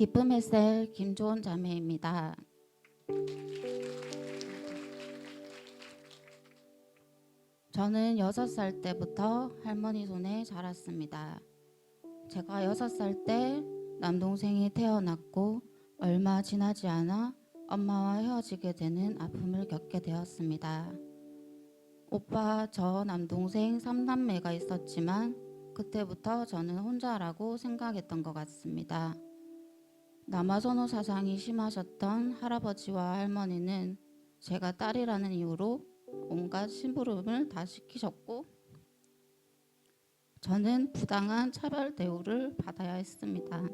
기쁨의 셀 김조은 자매입니다. 저는 6살 때부터 할머니 손에 자랐습니다. 제가 6살 때 남동생이 태어났고 얼마 지나지 않아 엄마와 헤어지게 되는 아픔을 겪게 되었습니다. 오빠, 저, 남동생 3남매가 있었지만 그때부터 저는 혼자라고 생각했던 것 같습니다. 남아선호 사상이 심하셨던 할아버지와 할머니는 제가 딸이라는 이유로 온갖 심부름을 다 시키셨고 저는 부당한 차별 대우를 받아야 했습니다.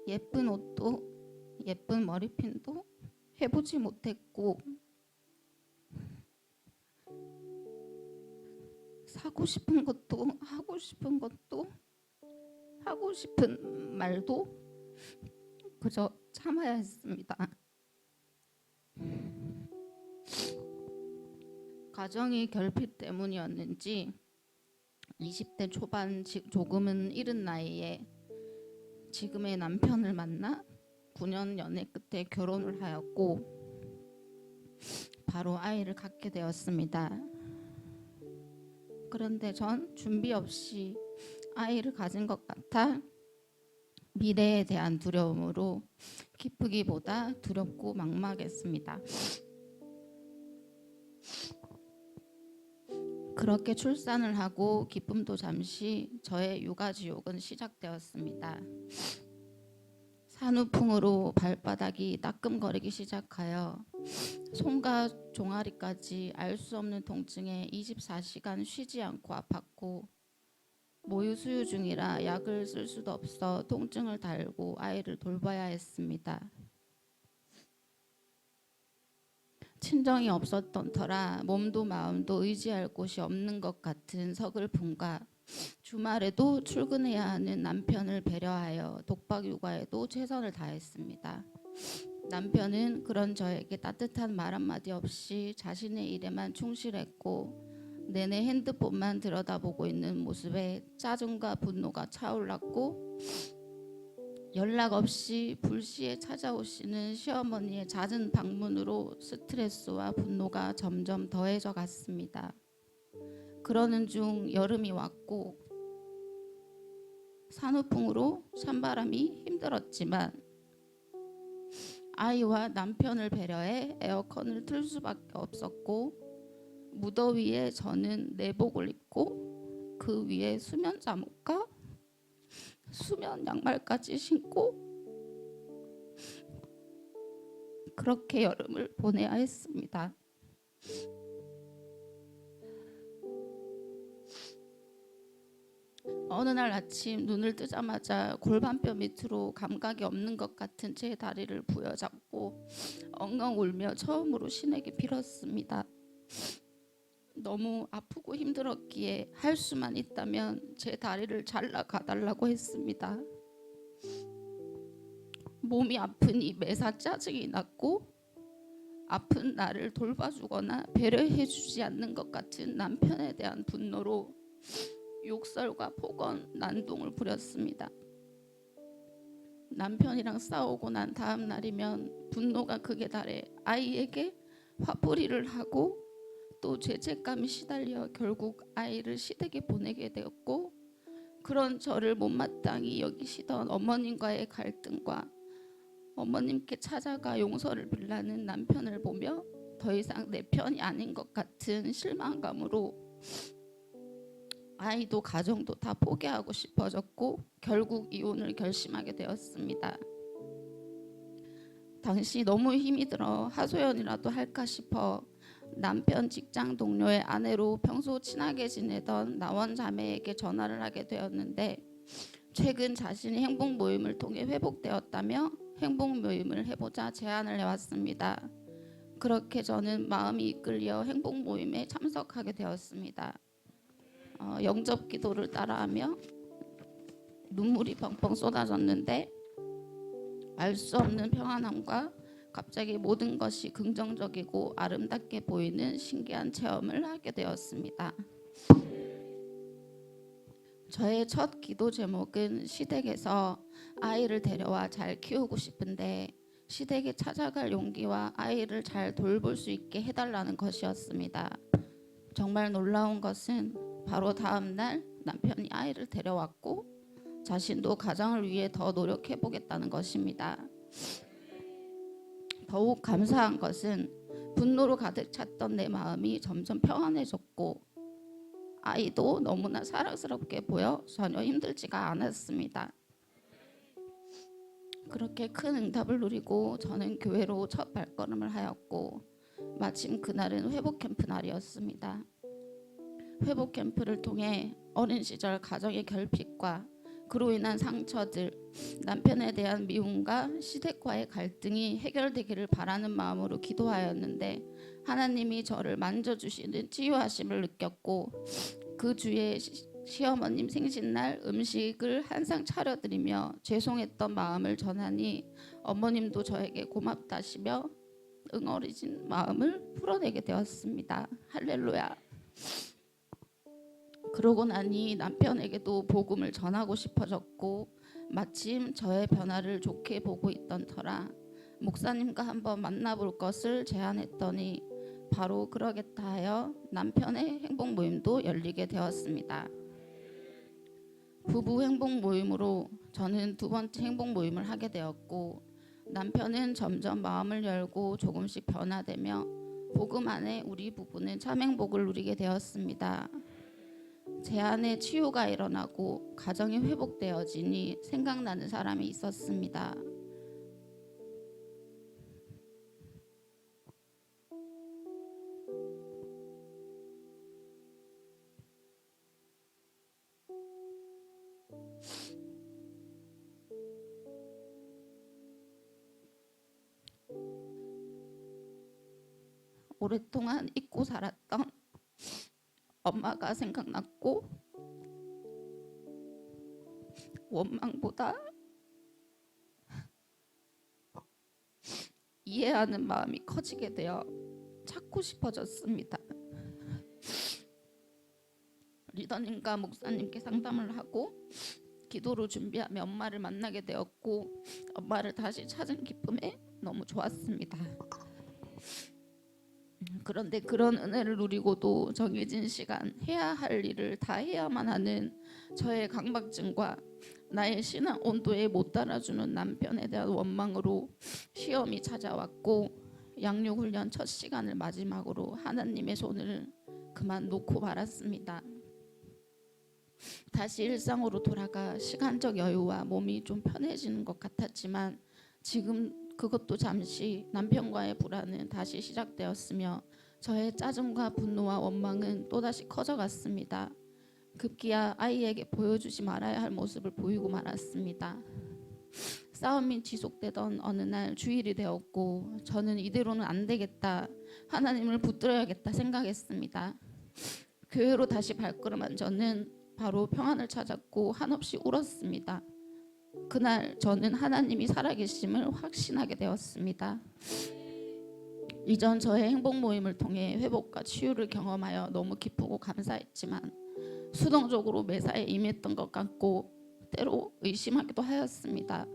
예쁜 옷도 예쁜 머리핀도 해보지 못했고 사고 싶은 것도 하고 싶은 것도 하고 싶은 말도 그저 참아야 했습니다. 가정이 결핍 때문이었는지 20대 초반 조금은 이른 나이에 지금의 남편을 만나 9년 연애 끝에 결혼을 하였고 바로 아이를 갖게 되었습니다. 그런데 전 준비 없이 아이를 가진 것 같아 미래에 대한 두려움으로 기쁘기보다 두렵고 막막했습니다. 그렇게 출산을 하고 기쁨도 잠시 저의 육아지옥은 시작되었습니다. 산후풍으로 발바닥이 따끔거리기 시작하여 손과 종아리까지 알 수 없는 통증에 24시간 쉬지 않고 아팠고 모유 수유 중이라 약을 쓸 수도 없어 통증을 달고 아이를 돌봐야 했습니다. 친정이 없었던 터라 몸도 마음도 의지할 곳이 없는 것 같은 서글픔과 주말에도 출근해야 하는 남편을 배려하여 독박 육아에도 최선을 다했습니다. 남편은 그런 저에게 따뜻한 말 한마디 없이 자신의 일에만 충실했고 내내 핸드폰만 들여다보고 있는 모습에 짜증과 분노가 차올랐고 연락 없이 불시에 찾아오시는 시어머니의 잦은 방문으로 스트레스와 분노가 점점 더해져 갔습니다. 그러는 중 여름이 왔고 산후풍으로 찬바람이 힘들었지만 아이와 남편을 배려해 에어컨을 틀 수밖에 없었고 무더위에 저는 내복을 입고 그 위에 수면 잠옷과 수면 양말까지 신고 그렇게 여름을 보내야 했습니다. 어느 날 아침 눈을 뜨자마자 골반뼈 밑으로 감각이 없는 것 같은 제 다리를 부여잡고 엉엉 울며 처음으로 신에게 빌었습니다. 너무 아프고 힘들었기에 할 수만 있다면 제 다리를 잘라가달라고 했습니다. 몸이 아프니 매사 짜증이 났고 아픈 나를 돌봐주거나 배려해주지 않는 것 같은 남편에 대한 분노로 욕설과 폭언, 난동을 부렸습니다. 남편이랑 싸우고 난 다음 날이면 분노가 극에 달해 아이에게 화풀이를 하고 또 죄책감이 시달려 결국 아이를 시댁에 보내게 되었고 그런 저를 못마땅히 여기시던 어머님과의 갈등과 어머님께 찾아가 용서를 빌라는 남편을 보며 더 이상 내 편이 아닌 것 같은 실망감으로 아이도 가정도 다 포기하고 싶어졌고 결국 이혼을 결심하게 되었습니다. 당시 너무 힘이 들어 하소연이라도 할까 싶어 남편 직장 동료의 아내로 평소 친하게 지내던 나원 자매에게 전화를 하게 되었는데 최근 자신이 행복 모임을 통해 회복되었다며 행복 모임을 해보자 제안을 해왔습니다. 그렇게 저는 마음이 이끌려 행복 모임에 참석하게 되었습니다. 영접 기도를 따라하며 눈물이 펑펑 쏟아졌는데 알 수 없는 평안함과 갑자기 모든 것이 긍정적이고 아름답게 보이는 신기한 체험을 하게 되었습니다. 저의 첫 기도 제목은 시댁에서 아이를 데려와 잘 키우고 싶은데 시댁에 찾아갈 용기와 아이를 잘 돌볼 수 있게 해달라는 것이었습니다. 정말 놀라운 것은 바로 다음 날 남편이 아이를 데려왔고 자신도 가정을 위해 더 노력해 보겠다는 것입니다. 더욱 감사한 것은 분노로 가득 찼던 내 마음이 점점 평안해졌고 아이도 너무나 사랑스럽게 보여 전혀 힘들지가 않았습니다. 그렇게 큰 응답을 누리고 저는 교회로 첫 발걸음을 하였고 마침 그날은 회복 캠프 날이었습니다. 회복 캠프를 통해 어린 시절 가정의 결핍과 그로 인한 상처들, 남편에 대한 미움과 시댁과의 갈등이 해결되기를 바라는 마음으로 기도하였는데 하나님이 저를 만져주시는 치유하심을 느꼈고 그 주에 시어머님 생신날 음식을 한상 차려드리며 죄송했던 마음을 전하니 어머님도 저에게 고맙다시며 응어리진 마음을 풀어내게 되었습니다. 할렐루야. 그러고 나니 남편에게도 복음을 전하고 싶어졌고 마침 저의 변화를 좋게 보고 있던 터라 목사님과 한번 만나볼 것을 제안했더니 바로 그러겠다 하여 남편의 행복 모임도 열리게 되었습니다. 부부 행복 모임으로 저는 두 번째 행복 모임을 하게 되었고 남편은 점점 마음을 열고 조금씩 변화되며 복음 안에 우리 부부는 참 행복을 누리게 되었습니다. 제 안에 치유가 일어나고 가정이 회복되어지니 생각나는 사람이 있었습니다. 오랫동안 잊고 살았던 엄마가 생각났고 원망보다 이해하는 마음이 커지게 되어 찾고 싶어졌습니다. 리더님과 목사님께 상담을 하고 기도로 준비하며 엄마를 만나게 되었고 엄마를 다시 찾은 기쁨에 너무 좋았습니다. 그런데 그런 은혜를 누리고도 정해진 시간 해야 할 일을 다 해야만 하는 저의 강박증과 나의 신앙 온도에 못 따라주는 남편에 대한 원망으로 시험이 찾아왔고 양육훈련 첫 시간을 마지막으로 하나님의 손을 그만 놓고 말았습니다. 다시 일상으로 돌아가 시간적 여유와 몸이 좀 편해지는 것 같았지만 지금 그것도 잠시 남편과의 불안은 다시 시작되었으며 저의 짜증과 분노와 원망은 또다시 커져갔습니다. 급기야 아이에게 보여주지 말아야 할 모습을 보이고 말았습니다. 싸움이 지속되던 어느 날 주일이 되었고 저는 이대로는 안 되겠다, 하나님을 붙들어야겠다 생각했습니다. 교회로 다시 발걸음한 저는 바로 평안을 찾았고 한없이 울었습니다. 그날 저는 하나님이 살아계심을 확신하게 되었습니다. 이전 저의 행복 모임을 통해 회복과 치유를 경험하여 너무 기쁘고 감사했지만 수동적으로 매사에 임했던 것 같고 때로 의심하기도 하였습니다.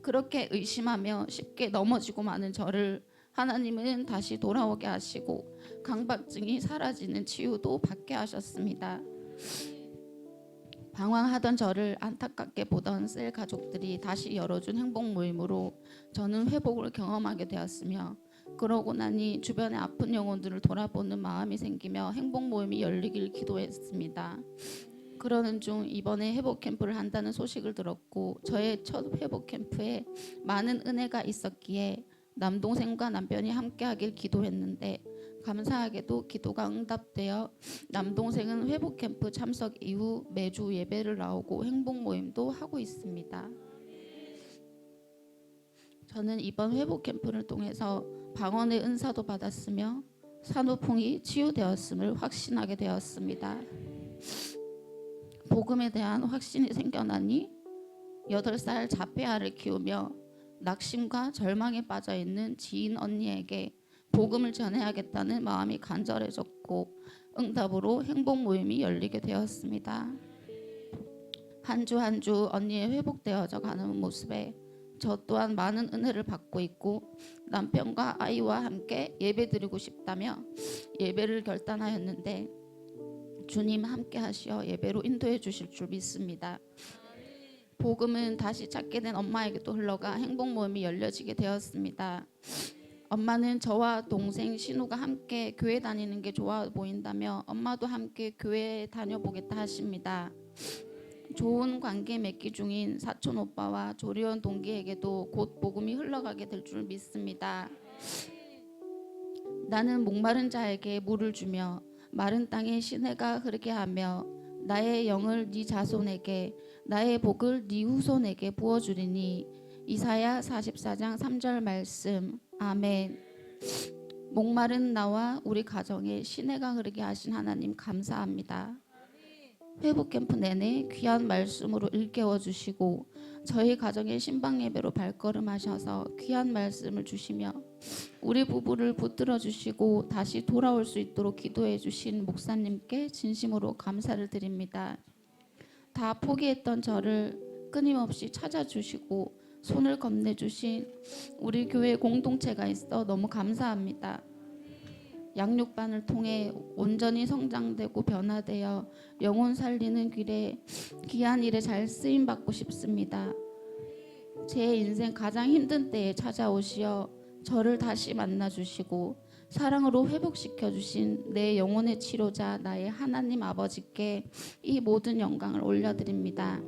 그렇게 의심하며 쉽게 넘어지고 마는 저를 하나님은 다시 돌아오게 하시고 강박증이 사라지는 치유도 받게 하셨습니다. 방황하던 저를 안타깝게 보던 셀 가족들이 다시 열어준 행복 모임으로 저는 회복을 경험하게 되었으며 그러고 나니 주변의 아픈 영혼들을 돌아보는 마음이 생기며 행복 모임이 열리길 기도했습니다. 그러는 중 이번에 회복 캠프를 한다는 소식을 들었고 저의 첫 회복 캠프에 많은 은혜가 있었기에 남동생과 남편이 함께하길 기도했는데 감사하게도 기도가 응답되어 남동생은 회복 캠프 참석 이후 매주 예배를 나오고 행복 모임도 하고 있습니다. 저는 이번 회복 캠프를 통해서 방언의 은사도 받았으며 산후풍이 치유되었음을 확신하게 되었습니다. 복음에 대한 확신이 생겨나니 8살 자폐아를 키우며 낙심과 절망에 빠져 있는 지인 언니에게 복음을 전해야겠다는 마음이 간절해졌고 응답으로 행복 모임이 열리게 되었습니다. 한 주 한 주 언니의 회복되어져 가는 모습에 저 또한 많은 은혜를 받고 있고 남편과 아이와 함께 예배드리고 싶다며 예배를 결단하였는데 주님 함께 하시어 예배로 인도해 주실 줄 믿습니다. 복음은 다시 찾게 된 엄마에게도 흘러가 행복 모임이 열려지게 되었습니다. 엄마는 저와 동생 신우가 함께 교회 다니는 게 좋아 보인다며 엄마도 함께 교회 다녀보겠다 하십니다. 좋은 관계 맺기 중인 사촌 오빠와 조리원 동기에게도 곧 복음이 흘러가게 될 줄 믿습니다. 나는 목마른 자에게 물을 주며 마른 땅에 시내가 흐르게 하며 나의 영을 네 자손에게 나의 복을 네 후손에게 부어주리니 이사야 44장 3절 말씀. 아멘. 목마른 나와 우리 가정에 시내가 흐르게 하신 하나님 감사합니다. 회복 캠프 내내 귀한 말씀으로 일깨워 주시고 저희 가정의 신방 예배로 발걸음하셔서 귀한 말씀을 주시며 우리 부부를 붙들어 주시고 다시 돌아올 수 있도록 기도해 주신 목사님께 진심으로 감사를 드립니다. 다 포기했던 저를 끊임없이 찾아주시고 손을 건네주신 우리 교회 공동체가 있어 너무 감사합니다. 양육반을 통해 온전히 성장되고 변화되어 영혼 살리는 길에 귀한 일에 잘 쓰임 받고 싶습니다. 제 인생 가장 힘든 때에 찾아오시어 저를 다시 만나주시고 사랑으로 회복시켜 주신 내 영혼의 치료자 나의 하나님 아버지께 이 모든 영광을 올려드립니다.